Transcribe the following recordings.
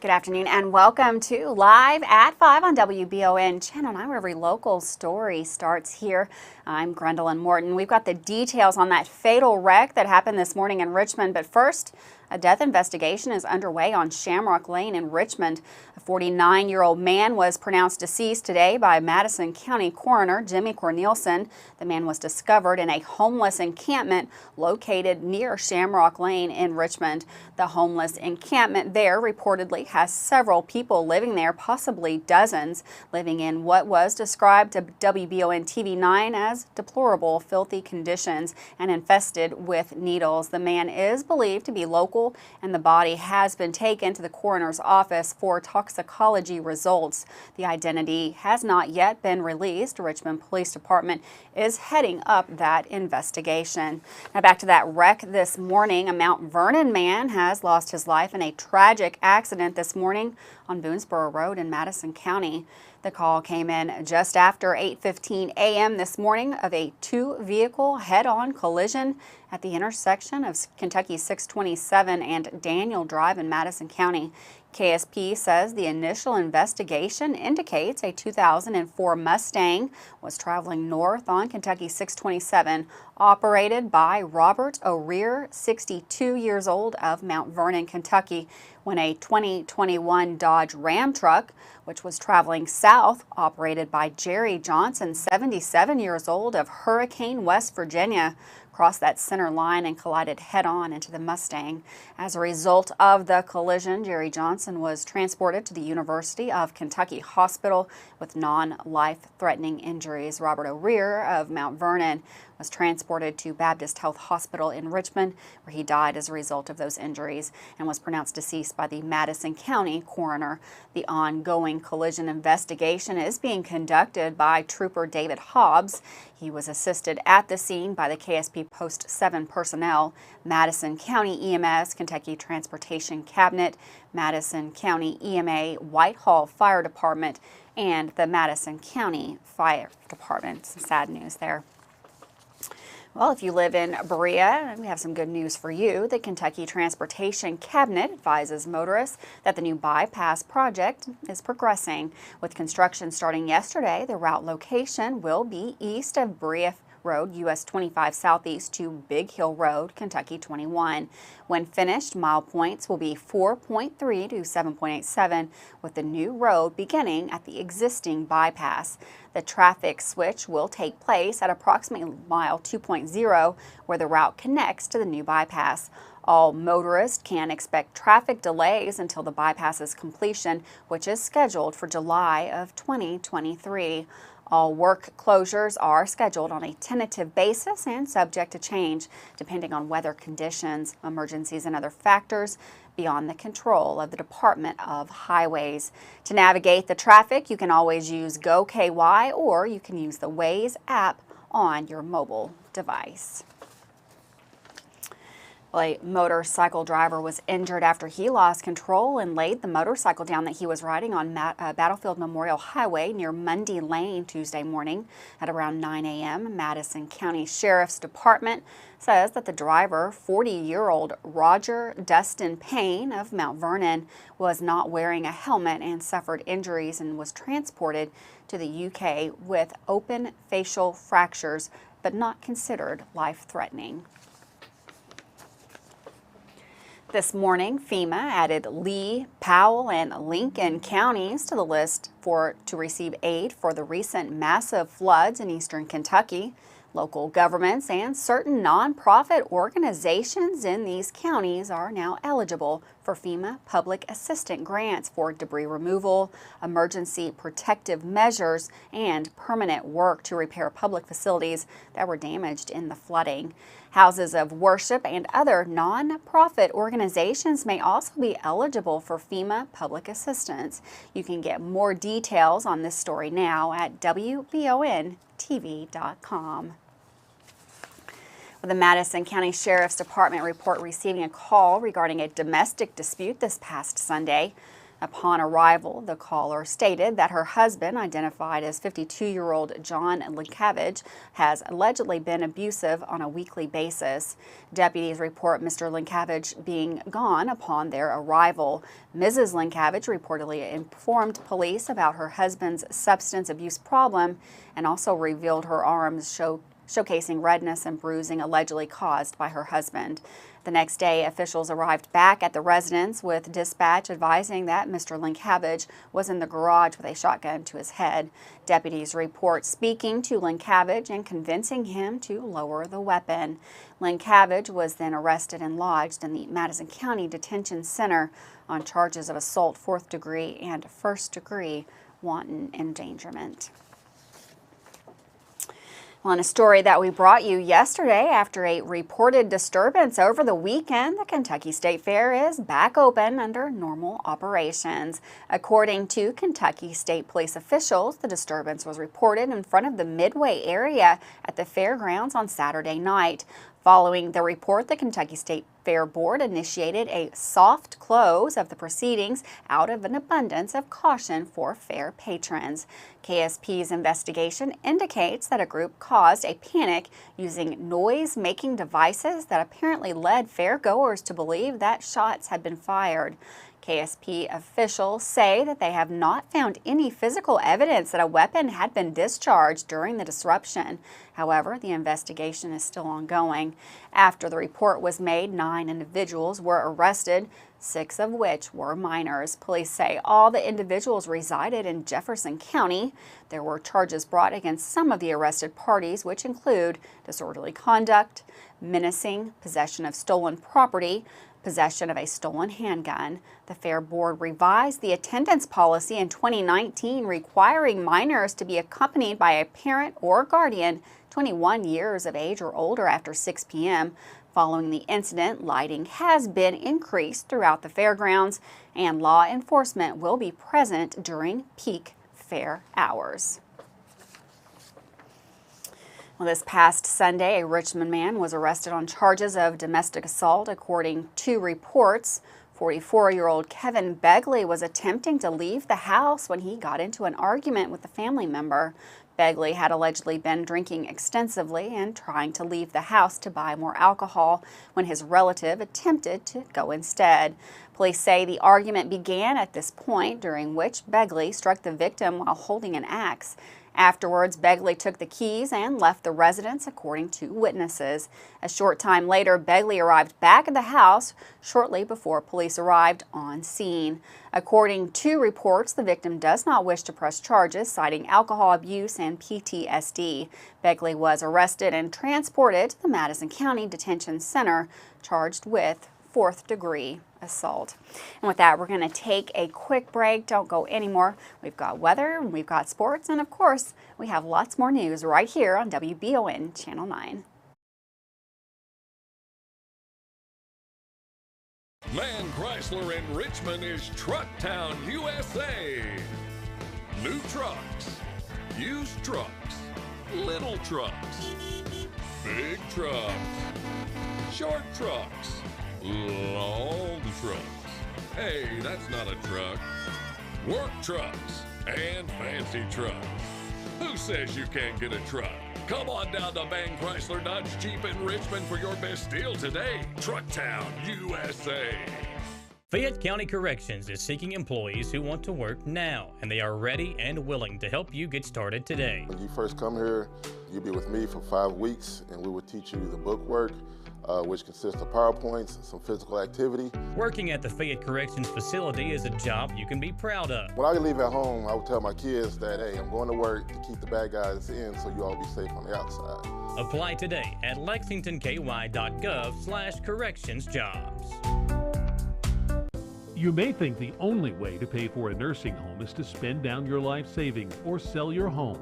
Good afternoon and welcome to Live at 5 on WBON Channel 9, where every local story starts here. I'm Gwendolyn Morton. We've got the details on that fatal wreck that happened this morning in Richmond, but first, a death investigation is underway on Shamrock Lane in Richmond. A 49-year-old man was pronounced deceased today by Madison County Coroner Jimmy Cornelison. The man was discovered in a homeless encampment located near Shamrock Lane in Richmond. The homeless encampment there reportedly has several people living there, possibly dozens, living in what was described to WBON TV 9 as deplorable, filthy conditions and infested with needles. The man is believed to be local, and the body has been taken to the coroner's office for toxicology results. The identity has not yet been released. Richmond Police Department is heading up that investigation. Now back to that wreck this morning. A Mount Vernon man has lost his life in a tragic accident this morning on Boonesboro Road in Madison County. The call came in just after 8:15 a.m. this morning of a two-vehicle head-on collision at the intersection of Kentucky 627 and Daniel Drive in Madison County. KSP says the initial investigation indicates a 2004 Mustang was traveling north on Kentucky 627, operated by Robert O'Rear, 62 years old, of Mount Vernon, Kentucky, when a 2021 Dodge Ram truck, which was traveling south, operated by Jerry Johnson, 77 years old, of Hurricane, West Virginia, crossed that center line and collided head-on into the Mustang. As a result of the collision, Jerry Johnson was transported to the University of Kentucky Hospital with non-life-threatening injuries. Robert O'Rear of Mount Vernon was transported to Baptist Health Hospital in Richmond, where he died as a result of those injuries and was pronounced deceased by the Madison County coroner. The ongoing collision investigation is being conducted by Trooper David Hobbs. He was assisted at the scene by the KSP Post 7 personnel, Madison County EMS, Kentucky Transportation Cabinet, Madison County EMA, Whitehall Fire Department, and the Madison County Fire Department. Some sad news there. Well, if you live in Berea, we have some good news for you. The Kentucky Transportation Cabinet advises motorists that the new bypass project is progressing. With construction starting yesterday, the route location will be east of Berea Road, US 25 Southeast to Big Hill Road, Kentucky 21. When finished, mile points will be 4.3 to 7.87, with the new road beginning at the existing bypass. The traffic switch will take place at approximately mile 2.0, where the route connects to the new bypass. All motorists can expect traffic delays until the bypass's completion, which is scheduled for July of 2023. All work closures are scheduled on a tentative basis and subject to change, depending on weather conditions, emergencies, and other factors beyond the control of the Department of Highways. To navigate the traffic, you can always use GoKY, or you can use the Waze app on your mobile device. Well, a motorcycle driver was injured after he lost control and laid the motorcycle down that he was riding on Battlefield Memorial Highway near Mundy Lane Tuesday morning at around 9 a.m. Madison County Sheriff's Department says that the driver, 40-year-old Roger Dustin Payne of Mount Vernon, was not wearing a helmet and suffered injuries and was transported to the UK with open facial fractures, but not considered life-threatening. This morning, FEMA added Lee, Powell, and Lincoln counties to the list to receive aid for the recent massive floods in eastern Kentucky. Local governments and certain nonprofit organizations in these counties are now eligible for FEMA public assistance grants for debris removal, emergency protective measures, and permanent work to repair public facilities that were damaged in the flooding. Houses of worship and other nonprofit organizations may also be eligible for FEMA public assistance. You can get more details on this story now at WBONTV.com. With the Madison County Sheriff's Department report receiving a call regarding a domestic dispute this past Sunday. Upon arrival, the caller stated that her husband, identified as 52-year-old John Linkavage, has allegedly been abusive on a weekly basis. Deputies report Mr. Linkavage being gone upon their arrival. Mrs. Linkavage reportedly informed police about her husband's substance abuse problem and also revealed her arms showcasing redness and bruising allegedly caused by her husband. The next day, officials arrived back at the residence with dispatch advising that Mr. Linkavage was in the garage with a shotgun to his head. Deputies report speaking to Linkavage and convincing him to lower the weapon. Linkavage was then arrested and lodged in the Madison County Detention Center on charges of assault 4th degree and 1st degree wanton endangerment. Well, in a story that we brought you yesterday, after a reported disturbance over the weekend, the Kentucky State Fair is back open under normal operations. According to Kentucky State Police officials, the disturbance was reported in front of the Midway area at the fairgrounds on Saturday night. Following the report, the Kentucky State Fair Board initiated a soft close of the proceedings out of an abundance of caution for fair patrons. KSP's investigation indicates that a group caused a panic using noise-making devices that apparently led fairgoers to believe that shots had been fired. KSP officials say that they have not found any physical evidence that a weapon had been discharged during the disruption. However, the investigation is still ongoing. After the report was made, 9 individuals were arrested, 6 of which were minors. Police say all the individuals resided in Jefferson County. There were charges brought against some of the arrested parties, which include disorderly conduct, menacing, possession of stolen property, possession of a stolen handgun. The Fair Board revised the attendance policy in 2019, requiring minors to be accompanied by a parent or guardian 21 years of age or older after 6 p.m. Following the incident, lighting has been increased throughout the fairgrounds, and law enforcement will be present during peak fair hours. Well, this past Sunday, a Richmond man was arrested on charges of domestic assault. According to reports, 44-year-old Kevin Begley was attempting to leave the house when he got into an argument with a family member. Begley had allegedly been drinking extensively and trying to leave the house to buy more alcohol when his relative attempted to go instead. Police say the argument began at this point, during which Begley struck the victim while holding an axe. Afterwards, Begley took the keys and left the residence, according to witnesses. A short time later, Begley arrived back at the house shortly before police arrived on scene. According to reports, the victim does not wish to press charges, citing alcohol abuse and PTSD. Begley was arrested and transported to the Madison County Detention Center, charged with 4th degree assault. And with that, we're going to take a quick break. Don't go anymore. We've got weather, we've got sports, and of course, we have lots more news right here on WBON Channel 9. Man Chrysler in Richmond is Truck Town, USA. New trucks, used trucks, little trucks, big trucks, short trucks, long trucks. Hey, that's not a truck. Work trucks and fancy trucks. Who says you can't get a truck? Come on down to Man Chrysler Dodge Jeep in Richmond for your best deal today. Truck Town, USA. Fayette County Corrections is seeking employees who want to work now, and they are ready and willing to help you get started today. When you first come here, you'll be with me for 5 weeks, and we will teach you the book work, which consists of PowerPoints, some physical activity. Working at the Fayette Corrections facility is a job you can be proud of. When I leave at home, I would tell my kids that, hey, I'm going to work to keep the bad guys in so you all be safe on the outside. Apply today at lexingtonky.gov/correctionsjobs. You may think the only way to pay for a nursing home is to spend down your life savings or sell your home.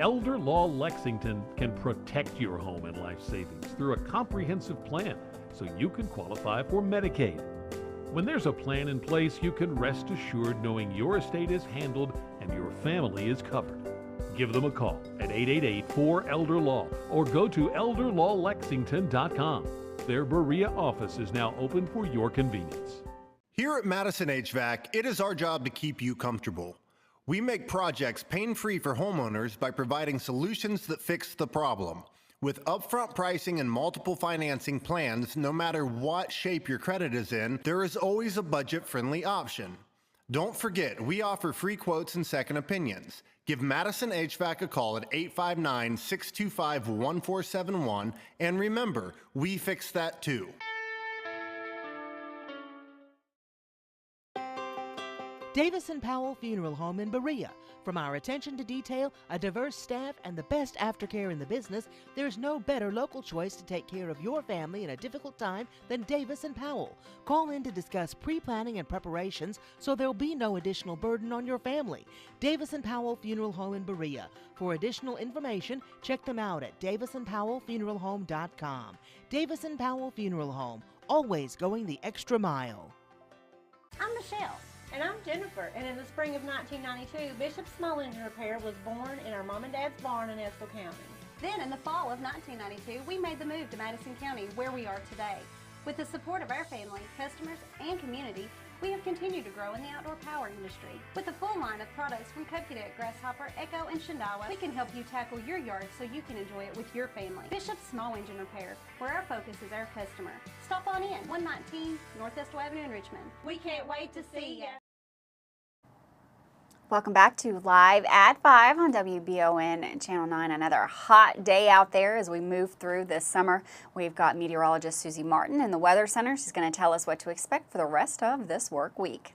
Elder Law Lexington can protect your home and life savings through a comprehensive plan so you can qualify for Medicaid. When there's a plan in place, you can rest assured knowing your estate is handled and your family is covered. Give them a call at 888-4-ELDER-LAW or go to elderlawlexington.com. Their Berea office is now open for your convenience. Here at Madison HVAC, it is our job to keep you comfortable. We make projects pain-free for homeowners by providing solutions that fix the problem. With upfront pricing and multiple financing plans, no matter what shape your credit is in, there is always a budget-friendly option. Don't forget, we offer free quotes and second opinions. Give Madison HVAC a call at 859-625-1471, and remember, we fix that too. Davis & Powell Funeral Home in Berea. From our attention to detail, a diverse staff, and the best aftercare in the business, there's no better local choice to take care of your family in a difficult time than Davis & Powell. Call in to discuss pre-planning and preparations so there'll be no additional burden on your family. Davis & Powell Funeral Home in Berea. For additional information, check them out at davisandpowellfuneralhome.com. Davis & Powell Funeral Home, always going the extra mile. I'm Michelle. And I'm Jennifer, and in the spring of 1992, Bishop's Small Engine Repair was born in our mom and dad's barn in Estill County. Then in the fall of 1992, we made the move to Madison County, where we are today. With the support of our family, customers, and community, we have continued to grow in the outdoor power industry. With a full line of products from Cub Cadet, Grasshopper, Echo, and Shindawa, we can help you tackle your yard so you can enjoy it with your family. Bishop's Small Engine Repair, where our focus is our customer. Stop on in, 119 North Estill Avenue in Richmond. We can't wait to see you. Welcome back to Live at 5 on WBON Channel 9. Another hot day out there as we move through this summer. We've got meteorologist Susie Martin in the Weather Center. She's going to tell us what to expect for the rest of this work week.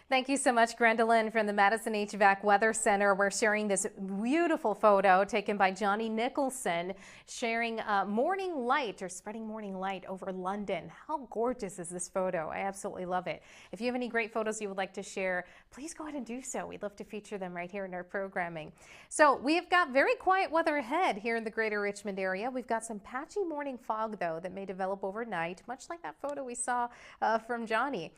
Thank you so much, Gwendolyn, from the Madison HVAC Weather Center. We're sharing this beautiful photo taken by Johnny Nicholson, sharing morning light or spreading morning light over London. How gorgeous is this photo? I absolutely love it. If you have any great photos you would like to share, please go ahead and do so. We'd love to feature them right here in our programming. So we've got very quiet weather ahead here in the greater Richmond area. We've got some patchy morning fog, though, that may develop overnight, much like that photo we saw from Johnny.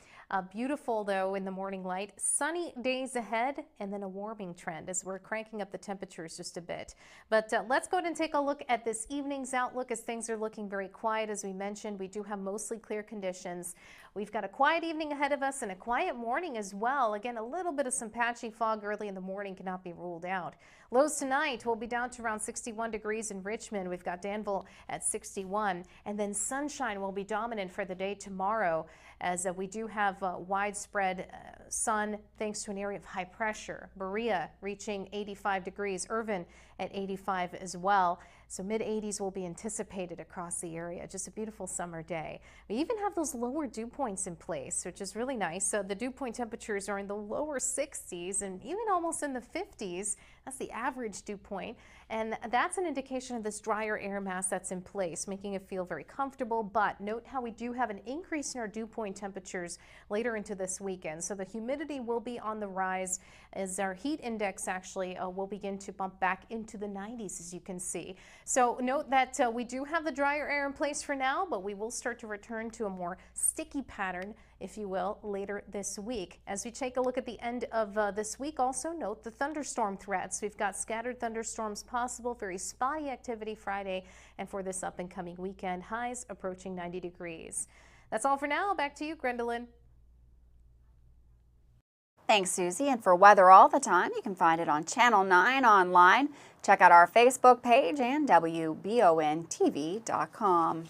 Beautiful, though, in the morning light. Sunny days ahead, and then a warming trend as we're cranking up the temperatures just a bit. But let's go ahead and take a look at this evening's outlook as things are looking very quiet. As we mentioned, we do have mostly clear conditions. We've got a quiet evening ahead of us and a quiet morning as well. Again, a little bit of some patchy fog early in the morning cannot be ruled out. Lows tonight will be down to around 61 degrees in Richmond. We've got Danville at 61, and then sunshine will be dominant for the day tomorrow, as we do have widespread sun thanks to an area of high pressure. Berea reaching 85 degrees, Irvin at 85 as well. So mid-80s will be anticipated across the area. Just a beautiful summer day. We even have those lower dew points in place, which is really nice. So the dew point temperatures are in the lower 60s and even almost in the 50s. That's the average dew point. And that's an indication of this drier air mass that's in place, making it feel very comfortable. But note how we do have an increase in our dew point temperatures later into this weekend. So the humidity will be on the rise as our heat index actually will begin to bump back into the 90s, as you can see. So note that we do have the drier air in place for now, but we will start to return to a more sticky pattern, if you will, later this week. As we take a look at the end of this week, also note the thunderstorm threats. We've got scattered thunderstorms possible, very spotty activity Friday, and for this up and coming weekend, highs approaching 90 degrees. That's all for now. Back to you, Gwendolyn. Thanks, Susie. And for weather all the time, you can find it on Channel 9 online. Check out our Facebook page and WBONTV.com.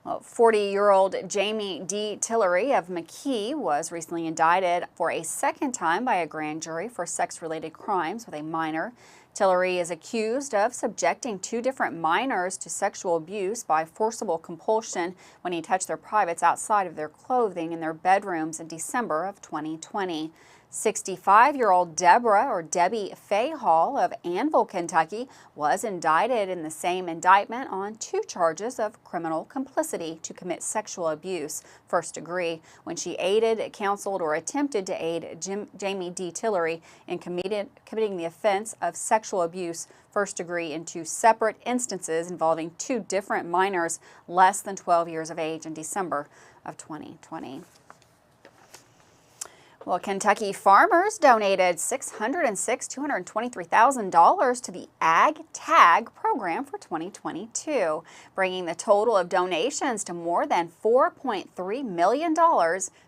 Well, 40-year-old Jamie D. Tillery of McKee was recently indicted for a second time by a grand jury for sex-related crimes with a minor. Tillery is accused of subjecting two different minors to sexual abuse by forcible compulsion when he touched their privates outside of their clothing in their bedrooms in December of 2020. 65-year-old Deborah, or Debbie Fay Hall of Annville, Kentucky, was indicted in the same indictment on two charges of criminal complicity to commit sexual abuse, first degree, when she aided, counseled, or attempted to aid Jamie D. Tillery in committing the offense of sexual abuse, first degree, in two separate instances involving two different minors less than 12 years of age in December of 2020. Well, Kentucky farmers donated $223,000 to the Ag Tag program for 2022, bringing the total of donations to more than $4.3 million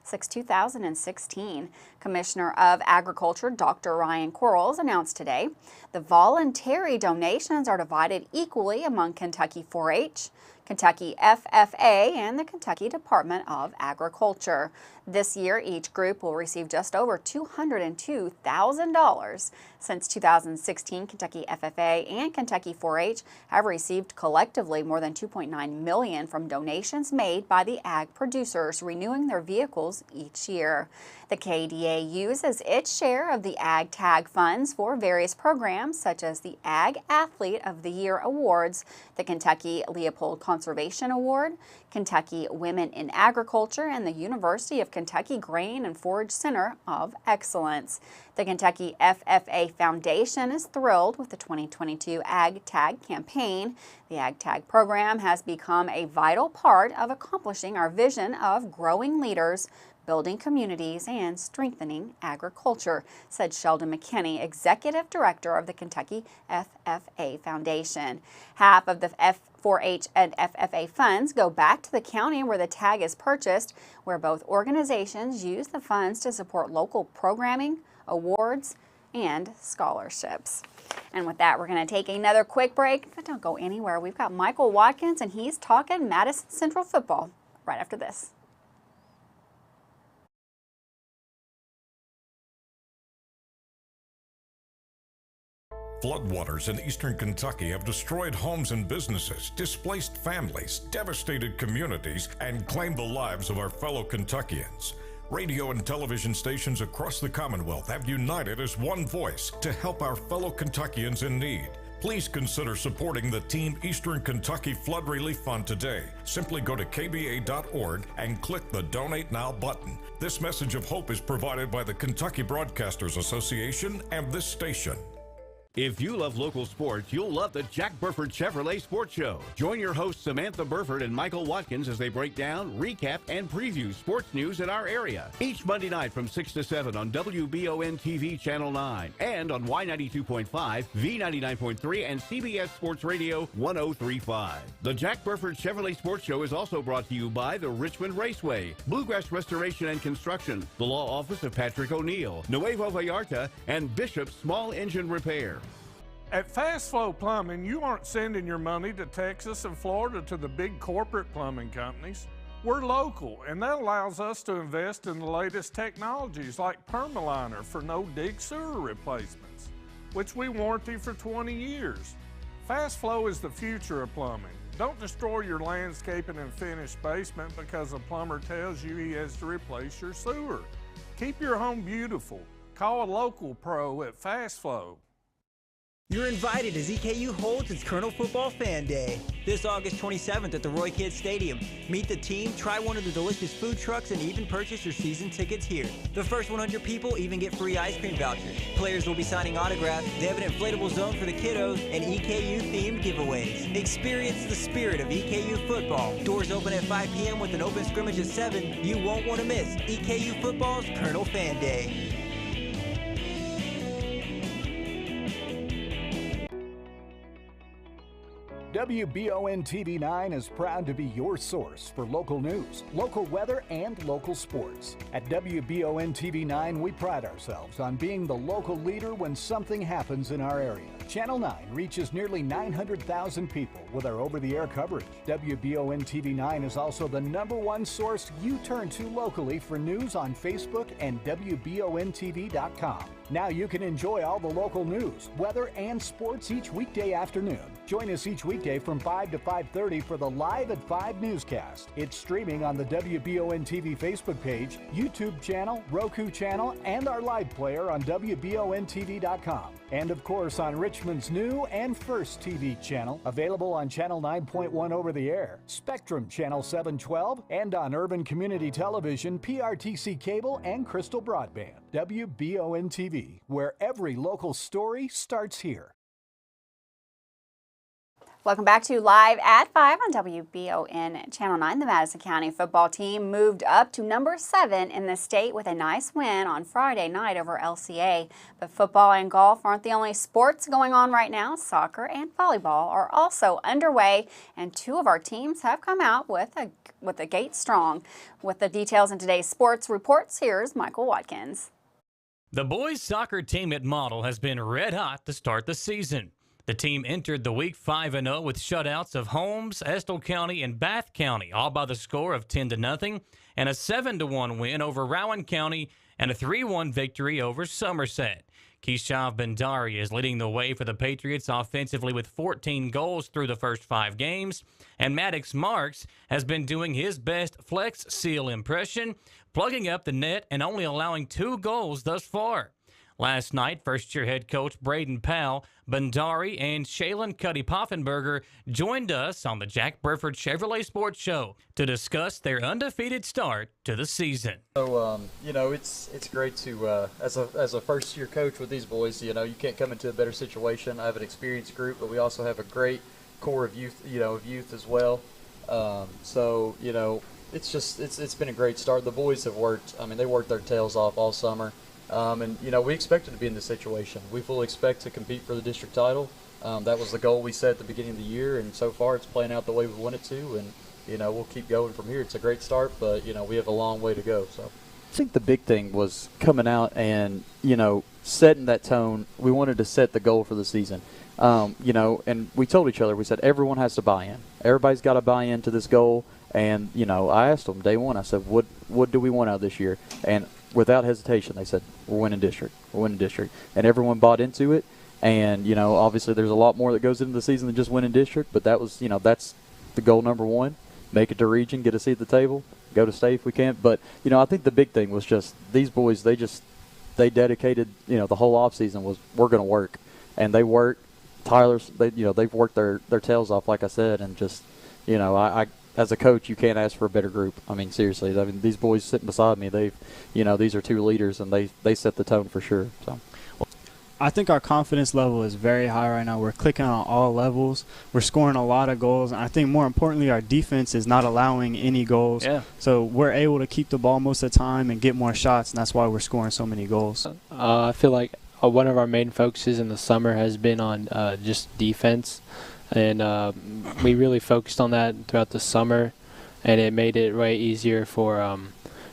since 2016. Commissioner of Agriculture Dr. Ryan Quarles announced today the voluntary donations are divided equally among Kentucky 4-H, Kentucky FFA, and the Kentucky Department of Agriculture. This year, each group will receive just over $202,000. Since 2016, Kentucky FFA and Kentucky 4-H have received collectively more than $2.9 million from donations made by the ag producers renewing their vehicles each year. The KDA uses its share of the Ag Tag funds for various programs such as the Ag Athlete of the Year Awards, the Kentucky Leopold Conservation Award, Kentucky Women in Agriculture, and the University of Kentucky Grain and Forage Center of Excellence. The Kentucky FFA Foundation is thrilled with the 2022 Ag Tag campaign. The Ag Tag program has become a vital part of accomplishing our vision of growing leaders, building communities, and strengthening agriculture, said Sheldon McKinney, Executive Director of the Kentucky FFA Foundation. Half of the F4H and FFA funds go back to the county where the tag is purchased, where both organizations use the funds to support local programming, awards, and scholarships. And with that, we're going to take another quick break, but don't go anywhere. We've got Michael Watkins, and he's talking Madison Central football right after this. Floodwaters in eastern Kentucky have destroyed homes and businesses, displaced families, devastated communities, and claimed the lives of our fellow Kentuckians. Radio and television stations across the Commonwealth have united as one voice to help our fellow Kentuckians in need. Please consider supporting the Team Eastern Kentucky Flood Relief Fund today. Simply go to kba.org and click the Donate Now button. This message of hope is provided by the Kentucky Broadcasters Association and this station. If you love local sports, you'll love the Jack Burford Chevrolet Sports Show. Join your hosts Samantha Burford and Michael Watkins as they break down, recap, and preview sports news in our area. Each Monday night from 6 to 7 on WBON TV Channel 9 and on Y92.5, V99.3, and CBS Sports Radio 103.5. The Jack Burford Chevrolet Sports Show is also brought to you by the Richmond Raceway, Bluegrass Restoration and Construction, the Law Office of Patrick O'Neill, Nuevo Vallarta, and Bishop Small Engine Repair. At Fast Flow Plumbing, you aren't sending your money to Texas and Florida to the big corporate plumbing companies. We're local, and that allows us to invest in the latest technologies like Permaliner for no-dig sewer replacements, which we warranty for 20 years. Fast Flow is the future of plumbing. Don't destroy your landscaping and finished basement because a plumber tells you he has to replace your sewer. Keep your home beautiful. Call a local pro at Fast Flow. You're invited as EKU holds its Colonel Football Fan Day. This August 27th at the Roy Kidd Stadium. Meet the team, try one of the delicious food trucks, and even purchase your season tickets here. The first 100 people even get free ice cream vouchers. Players will be signing autographs, they have an inflatable zone for the kiddos, and EKU-themed giveaways. Experience the spirit of EKU football. Doors open at 5 p.m. with an open scrimmage at 7. You won't want to miss EKU Football's Colonel Fan Day. WBON TV 9 is proud to be your source for local news, local weather, and local sports. At WBON TV 9, we pride ourselves on being the local leader when something happens in our area. Channel 9 reaches nearly 900,000 people with our over-the-air coverage. WBON TV 9 is also the #1 source you turn to locally for news on Facebook and WBONTV.com. Now you can enjoy all the local news, weather, and sports each weekday afternoon. Join us each weekday from 5 to 5:30 for the Live at 5 newscast. It's streaming on the WBON TV Facebook page, YouTube channel, Roku channel, and our live player on WBONTV.com. And of course on Richmond's new and first TV channel, available on Channel 9.1 over the air, Spectrum Channel 712, and on Urban Community Television, PRTC Cable, and Crystal Broadband. WBON TV, where every local story starts here. Welcome back to Live at 5 on WBON Channel 9. The Madison County football team moved up to number 7 in the state with a nice win on Friday night over LCA. But football and golf aren't the only sports going on right now. Soccer and volleyball are also underway, and 2 of our teams have come out with a gate strong. With the details in today's sports reports, here's Michael Watkins. The boys soccer team at Model has been red hot to start the season. The team entered the week 5-0 with shutouts of Holmes, Estill County, and Bath County, all by the score of 10-0, and a 7-1 win over Rowan County and a 3-1 victory over Somerset. Keshav Bendari is leading the way for the Patriots offensively with 14 goals through the first 5 games, and Maddox Marks has been doing his best Flex Seal impression, plugging up the net and only allowing 2 goals thus far. Last night, first-year head coach Braden Powell, Bendari, and Shaylin Cuddy-Poffenberger joined us on the Jack Burford Chevrolet Sports Show to discuss their undefeated start to the season. So, it's great to, as a first-year coach with these boys, you can't come into a better situation. I have an experienced group, but we also have a great core of youth, as well. It's been a great start. The boys have worked, they worked their tails off all summer. We expected to be in this situation. We fully expect to compete for the district title. That was the goal we set at the beginning of the year, and so far it's playing out the way we want it to, and, we'll keep going from here. It's a great start, but, we have a long way to go. So I think the big thing was coming out and, setting that tone. We wanted to set the goal for the season, and we told each other, we said everyone has to buy in. Everybody's got to buy into this goal, and, I asked them day one, I said, what do we want out of this year? And without hesitation, they said, we're winning district. We're winning district. And everyone bought into it. And, obviously there's a lot more that goes into the season than just winning district. But that was, that's the goal number 1. Make it to region, get a seat at the table, go to state if we can. But, I think the big thing was just these boys, they dedicated, the whole offseason was we're going to work. And they work. They've worked their tails off, like I said. And just, I as a coach, you can't ask for a better group. Seriously. These boys sitting beside me, these are 2 leaders, and they set the tone for sure. So, I think our confidence level is very high right now. We're clicking on all levels. We're scoring a lot of goals. And I think more importantly, our defense is not allowing any goals. Yeah. So we're able to keep the ball most of the time and get more shots, and that's why we're scoring so many goals. I feel like one of our main focuses in the summer has been on just defense. And we really focused on that throughout the summer, and it made it way easier for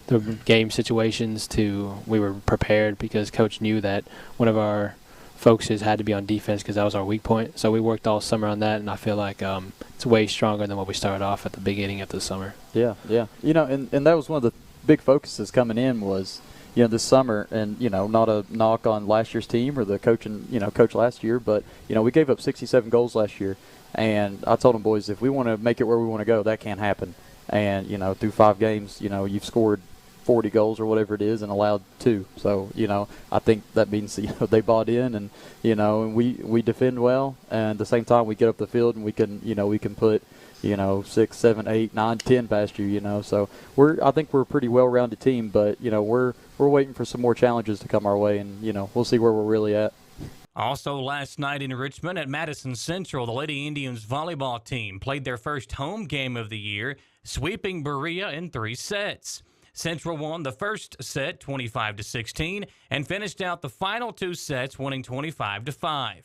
the game situations. We were prepared because Coach knew that one of our focuses had to be on defense because that was our weak point. So we worked all summer on that, and I feel like it's way stronger than what we started off at the beginning of the summer. Yeah. And that was one of the big focuses coming in was, this summer, and, not a knock on last year's team or the coach last year, but, we gave up 67 goals last year. And I told them, boys, if we want to make it where we want to go, that can't happen. And, through 5 games, you've scored 40 goals or whatever it is and allowed 2. So, I think that means, they bought in and, and we defend well. And at the same time, we get up the field and we can put, 6, 7, 8, 9, 10 past you, So I think we're a pretty well-rounded team, but, we're waiting for some more challenges to come our way, and, we'll see where we're really at. Also last night in Richmond at Madison Central, the Lady Indians volleyball team played their first home game of the year, sweeping Berea in 3 sets. Central won the first set 25-16 and finished out the final 2 sets winning 25-5.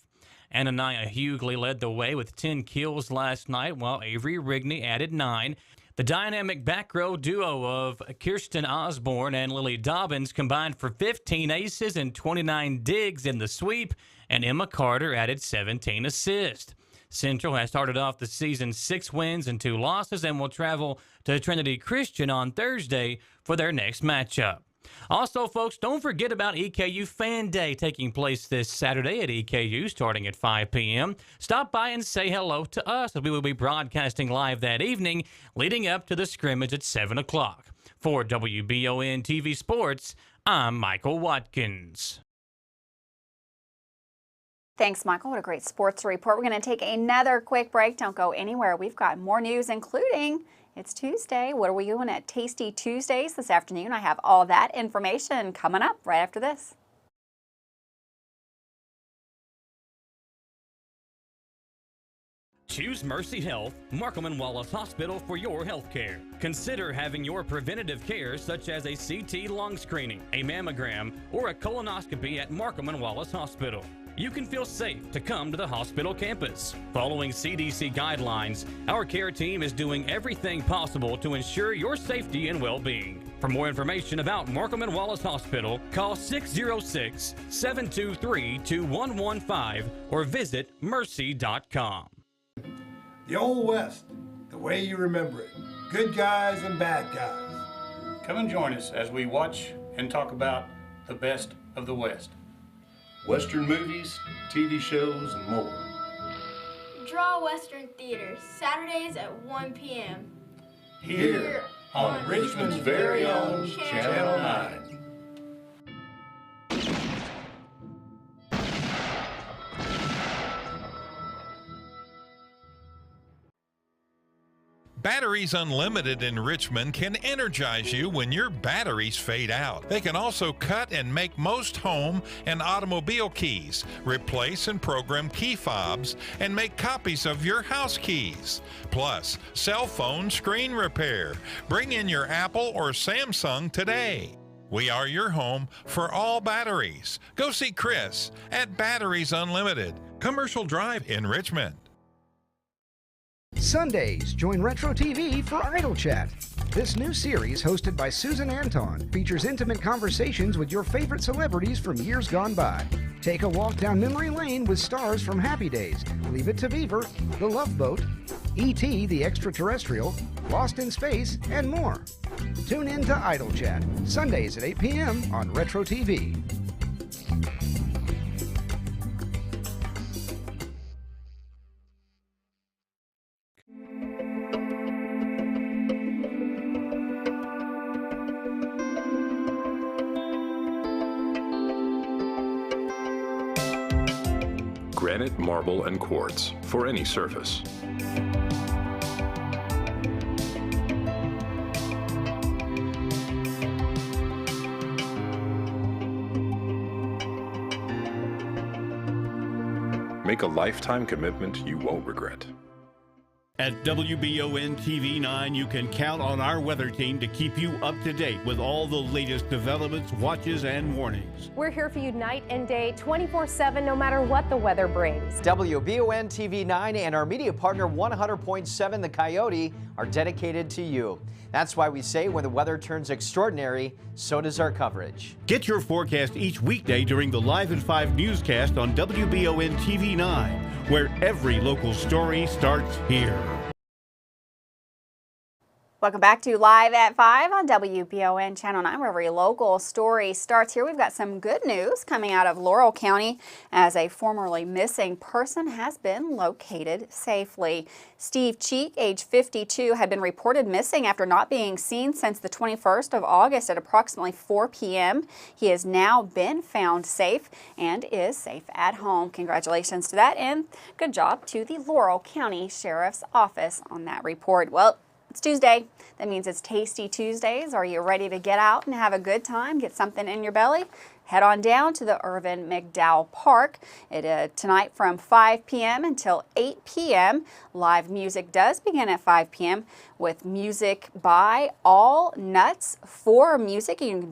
Anania Hughley led the way with 10 kills last night, while Avery Rigney added 9. The dynamic back row duo of Kirsten Osborne and Lily Dobbins combined for 15 aces and 29 digs in the sweep, and Emma Carter added 17 assists. Central has started off the season 6 wins and 2 losses and will travel to Trinity Christian on Thursday for their next matchup. Also, folks, don't forget about EKU Fan Day taking place this Saturday at EKU starting at 5 p.m. Stop by and say hello to us as we will be broadcasting live that evening leading up to the scrimmage at 7 o'clock. For WBON TV Sports, I'm Michael Watkins. Thanks, Michael. What a great sports report. We're going to take another quick break. Don't go anywhere. We've got more news, including it's Tuesday. What are we doing at Tasty Tuesdays this afternoon? I have all that information coming up right after this. Choose Mercy Health, Markham and Wallace Hospital for your health care. Consider having your preventative care such as a CT lung screening, a mammogram, or a colonoscopy at Markham and Wallace Hospital. You can feel safe to come to the hospital campus. Following CDC guidelines, our care team is doing everything possible to ensure your safety and well-being. For more information about Markham and Wallace Hospital, call 606-723-2115 or visit mercy.com. The Old West, the way you remember it. Good guys and bad guys. Come and join us as we watch and talk about the best of the West. Western movies, TV shows, and more. Draw Western Theater, Saturdays at 1 p.m. Here on Richmond's very own Channel 9. Batteries Unlimited in Richmond can energize you when your batteries fade out. They can also cut and make most home and automobile keys, replace and program key fobs, and make copies of your house keys. Plus, cell phone screen repair. Bring in your Apple or Samsung today. We are your home for all batteries. Go see Chris at Batteries Unlimited, Commercial Drive in Richmond. Sundays, join Retro TV for Idle Chat. This new series, hosted by Susan Anton, features intimate conversations with your favorite celebrities from years gone by. Take a walk down memory lane with stars from Happy Days, Leave It to Beaver, The Love Boat, E.T. the Extraterrestrial, Lost in Space, and more. Tune in to Idle Chat, Sundays at 8 p.m. on Retro TV. Granite, marble, and quartz for any surface. Make a lifetime commitment you won't regret. At WBON TV 9, you can count on our weather team to keep you up to date with all the latest developments, watches, and warnings. We're here for you night and day, 24/7, no matter what the weather brings. WBON TV 9 and our media partner 100.7 The Coyote are dedicated to you. That's why we say when the weather turns extraordinary, so does our coverage. Get your forecast each weekday during the Live at 5 newscast on WBON TV 9, where every local story starts here. Welcome back to Live at 5 on WBON Channel 9, where every local story starts here. We've got some good news coming out of Laurel County as a formerly missing person has been located safely. Steve Cheek, age 52, had been reported missing after not being seen since the 21st of August at approximately 4 p.m. He has now been found safe and is safe at home. Congratulations to that, and good job to the Laurel County Sheriff's Office on that report. Well, it's Tuesday. That means it's Tasty Tuesdays. Are you ready to get out and have a good time, get something in your belly? Head on down to the Irvin McDowell Park. Tonight from 5 p.m. until 8 p.m. Live music does begin at 5 p.m. with music by All Nuts for Music. You can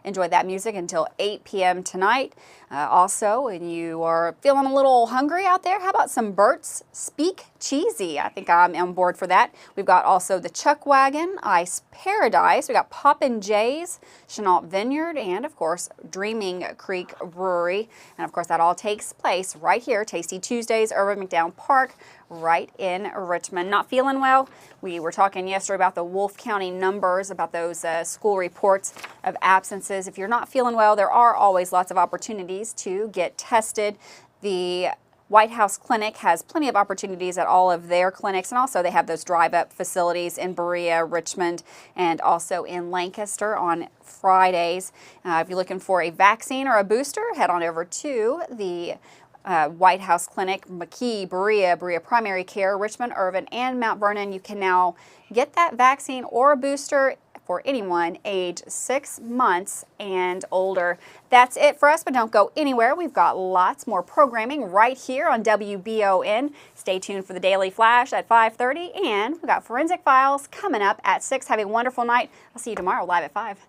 enjoy that music until 8 p.m. tonight. Also, when you are feeling a little hungry out there, how about some Bert's Speak Cheesy? I think I'm on board for that. We've got also the Chuck Wagon, Ice Paradise. We've got Poppin' Jay's, Chenault Vineyard, and of course, Dreaming Creek Brewery. And of course, that all takes place right here, Tasty Tuesdays, Irvin McDowell Park, right in Richmond. Not feeling well? We were talking yesterday about the Wolfe County numbers, about those school reports of absences. If you're not feeling well, there are always lots of opportunities to get tested. The White House Clinic has plenty of opportunities at all of their clinics, and also they have those drive-up facilities in Berea, Richmond, and also in Lancaster on Fridays. If you're looking for a vaccine or a booster, head on over to the White House Clinic, McKee, Berea Primary Care, Richmond, Irvin, and Mount Vernon. You can now get that vaccine or a booster for anyone age 6 months and older. That's it for us, but don't go anywhere. We've got lots more programming right here on WBON. Stay tuned for the Daily Flash at 5:30, and we've got Forensic Files coming up at 6. Have a wonderful night. I'll see you tomorrow live at 5.